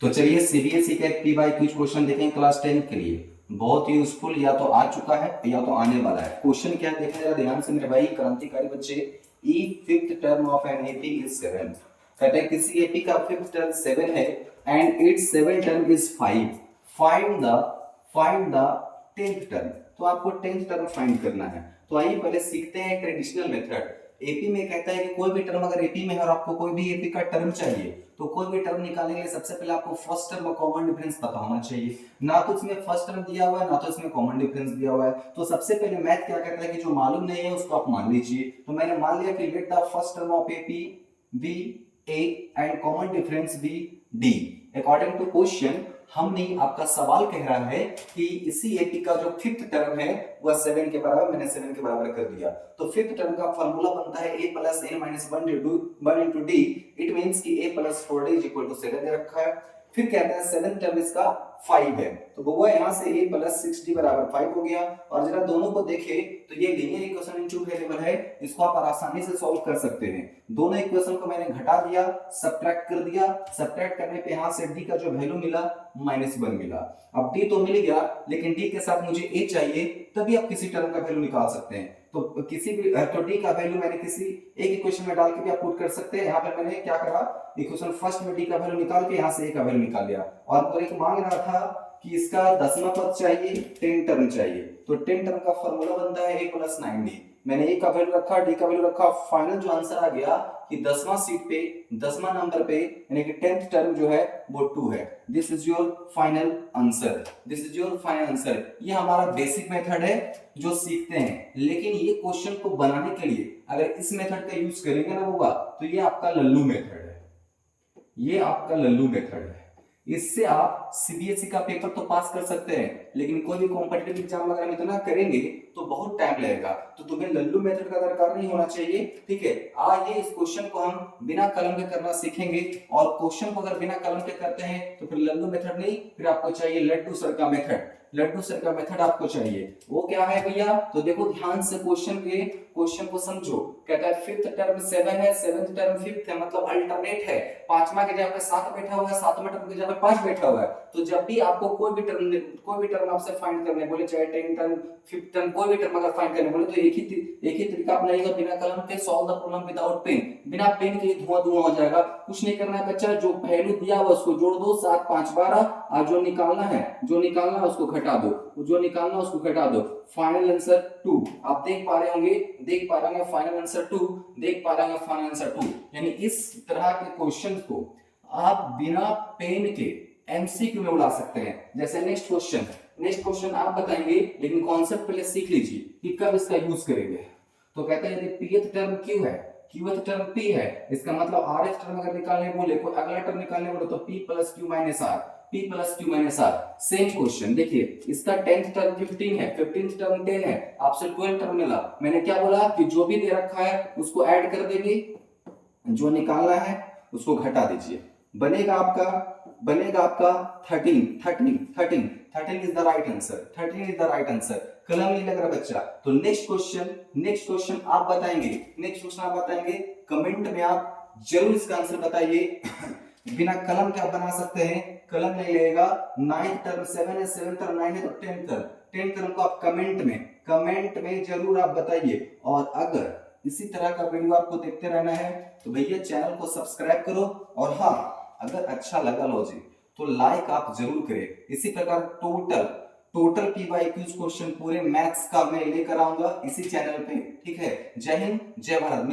तो चलिए सीबीएसई का एक पी वाई क्यूज क्वेश्चन देखें क्लास 10 के लिए। बहुत ही यूजफुल, या तो आ चुका है या तो आने वाला है। क्वेश्चन क्या है देखिए जरा ध्यान से मेरे भाई क्रांतिकारी बच्चे। ई fifth term of an AP is 7। कहते हैं किसी एपी का फिफ्थ टर्म 7 है and it's seven term is 5। Find the 10th term. तो आपको 10th टर्म फाइंड करना है। तो आइए पहले सीखते हैं ट्रेडिशनल मेथड। एपी में कहता है कि कोई भी टर्म अगर एपी में है और आपको कोई भी एपी का टर्म चाहिए तो कोई भी टर्म निकालने के लिए सबसे पहले आपको फर्स्ट टर्म और कॉमन डिफरेंस पता होना चाहिए। ना तो इसमें फर्स्ट टर्म दिया हुआ है ना तो इसमें कॉमन डिफरेंस दिया हुआ है। तो सबसे पहले मैथ क्या कहता है कि जो मालूम नहीं है उसको आप मान लीजिए। तो मैंने मान लिया कि let the first term of AP be a and common difference be d. According to question हम नहीं, आपका सवाल कह रहा है कि इसी एपी का जो फिफ्थ टर्म है वह 7 के बराबर, मैंने 7 के बराबर कर दिया। तो फिफ्थ टर्म का फार्मूला बनता है a plus n minus 1 into d. It means कि a plus 4d is equal to 7 दे रखा है। फिर कहता है 7 टर्म इसका 5 है, तो वो यहाँ से a प्लस 6d बराबर 5 हो गया। और जरा दोनों को देखें तो ये linear equation in two variable है, इसको आप आसानी से सॉल्व कर सकते हैं। दोनों इक्वेशन को मैंने घटा दिया, सब्ट्रैक्ट कर दिया। सब्ट्रैक्ट करने पे यहाँ से d का जो वैल्यू मिला -1 मिला। अब d तो मिल गया लेकिन d के साथ मुझे a चाहिए, तभी आप किसी टर्म का वैल्यू निकाल सकते हैं। तो किसी भी तो d का वैल्यू मैंने किसी एक इक्वेशन में डाल के भी आप पुट कर सकते हैं। यहाँ पे मैंने क्या करा, इक्वेशन फर्स्ट में d का वैल्यू निकाल के यहाँ से a का वैल्यू निकाल लिया। और एक मांग रहा था कि इसका 10वां पद चाहिए, 10 टर्म चाहिए। तो 10 टर्म का फॉर्मूला बनता है a प्लस 9d। मैंने a का वैल्यू रखा, d का वैल्यू रखा। फाइनल जो आंसर आ गया कि 10वां सीट पे 10वां नंबर पे यानी कि 10th टर्म जो है वो 2 है। This is your final answer. This is your final answer. ये हमारा बेसिक मेथड है जो सीखते हैं, लेकिन ये क्वेश्चन को बनाने के लिए अगर इस मेथड का यूज करेंगे ना होगा तो ये आपका लल्लू मेथड है। ये आपका लल्लू मेथड है। इससे आप सीबीएसई का पेपर तो पास कर सकते हैं, लेकिन कोई भी कॉम्पिटिटिव एग्जाम वगैरह में इतना करेंगे तो बहुत टाइम लगेगा। तो तुम्हें लल्लू मेथड का दरकार नहीं होना चाहिए, ठीक है। आइए इस क्वेश्चन को हम बिना कलम के करना सीखेंगे। और क्वेश्चन को अगर बिना कलम के करते हैं तो फिर लल्लू मेथड नहीं, फिर आपको चाहिए लड्डू सर का मेथड। लड्डू सर का मेथड आपको चाहिए। वो क्या है भैया, तो देखो ध्यान से क्वेश्चन को समझो। कहता है फिफ्थ टर्म 7 है, सेवेंथ टर्म फिफ्थ है, मतलब अल्टरनेट है। पांचवा के जगह पे 7 बैठा हुआ है, सातवां टर्म की जगह पे 5 बैठा हुआ है। तो जब भी आपको कोई भी टर्म आपसे फाइंड करने बोले, चाहे 10 टर्म, फिफ्थ टर्म, कोई भी टर्म अगर फाइंड करने बोले तो एक ही तरीका अपनाइएगा, बिना कलम के solve the problem without pen. बिना पेन के धुआं धुआं हो जाएगा। कुछ नहीं करना है बच्चा, जो वैल्यू दिया हुआ उसको जोड़ दो, 7 5 12, और जो निकालना है उसको घटा दो, जो निकालना है उसको घटा दो। फाइनल आंसर 2 आप देख पा रहे होंगे, फाइनल आंसर 2 देख पा रहे होंगे, फाइनल आंसर 2। यानी इस तरह के क्वेश्चन को आप बिना पेन के एमसीक्यू में उड़ा सकते हैं। जैसे नेक्स्ट क्वेश्चन आप बताएंगे, लेकिन कॉन्सेप्ट पहले सीख लीजिए कि कब इसका यूज करेंगे। तो कहते हैं यदि pth टर्म q है, qth टर्म p है, इसका मतलब rth टर्म अगर निकालने बोले, कोई अगला टर्म निकालने बोले तो p plus q minus r, p plus q minus r। Same question देखिए, इसका 10th टर्म 15 है, 15th टर्म 10 है, आपसे 12 टर्म मिला। मैंने क्या बोला कि जो भी दे रखा है उसको ऐड कर देंगे, जो निकालना है उसको घटा दीजिए। बनेगा आपका 13 is the right answer. 13 is the right answer. कलम नहीं लग रहा बच्चा। तो नेक्स्ट क्वेश्चन आप बताएंगे, कमेंट में आप जरूर इसका आंसर बताइए। बिना कलम के आप बना सकते हैं, कलम नहीं लगेगा। 9th टर्म 7 है, 7th टर्म 9 है, तो 10th टर्म को आप कमेंट में जरूर आप बताइए। और अगर इसी तरह का वीडियो आपको देखते रहना है तो भैया चैनल को सब्सक्राइब करो। और हाँ, अगर अच्छा लगा लॉजिक तो लाइक आप जरूर करें। इसी प्रकार टोटल पीवाईक्यूज क्वेश्चन पूरे मैथ्स का मैं लेकर आऊंगा इसी चैनल पे, ठीक है। जय हिंद, जय भारत।